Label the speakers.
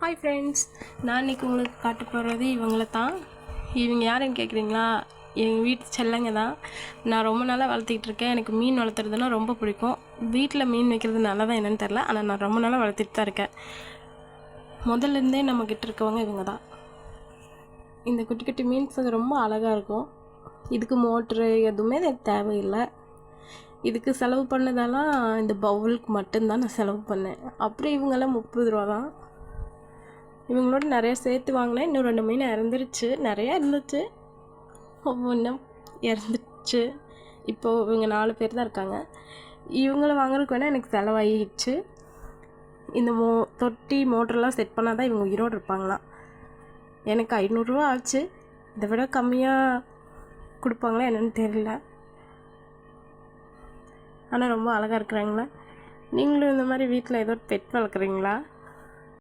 Speaker 1: Hi friends, நான் இன்றைக்கி உங்களுக்கு காட்ட போகிறது இவங்கள தான். இவங்க யாருன்னு கேட்குறீங்களா? எங்கள் வீட்டு செல்லங்க தான். நான் ரொம்ப நாளாக வளர்த்திக்கிட்டு இருக்கேன். எனக்கு மீன் வளர்த்துறதுனா ரொம்ப பிடிக்கும். வீட்டில் மீன் வைக்கிறது நல்லா தான் என்னென்னு தெரில, ஆனால் நான் ரொம்ப நாளாக வளர்த்திட்டு தான் இருக்கேன். முதல்லேருந்தே நம்மக்கிட்ட இருக்கவங்க இவங்க தான். இந்த குட்டி குட்டி மீன்ஸ் ரொம்ப அழகாக இருக்கும். இதுக்கு மோட்ரு எதுவுமே தேவையில்லை. இதுக்கு செலவு பண்ணதெல்லாம் இந்த பவுலுக்கு மட்டும்தான் நான் செலவு பண்ணேன். அப்புறம் இவங்கெல்லாம் 30 ரூபா தான். இவங்களோட நிறைய சேர்த்து வாங்கினேன். இன்னும் 2 மீன் இறந்துருச்சு. நிறையா இருந்துச்சு, ஒவ்வொன்றும் இறந்துச்சு. இப்போது இவங்க 4 பேர் தான் இருக்காங்க. இவங்கள வாங்குறதுக்கு வேணால் எனக்கு செலவாகிடுச்சு. இந்த தொட்டி மோட்டரெலாம் செட் பண்ணால் தான் இவங்க உயிரோடு இருப்பாங்களாம். எனக்கு 500 ரூபா ஆச்சு. இதை விட கம்மியாக கொடுப்பாங்களா என்னென்னு தெரியல. ஆனால் ரொம்ப அழகாக இருக்கிறாங்களா. நீங்களும் இந்த மாதிரி வீட்டில் ஏதோ பெட் வளர்க்குறீங்களா?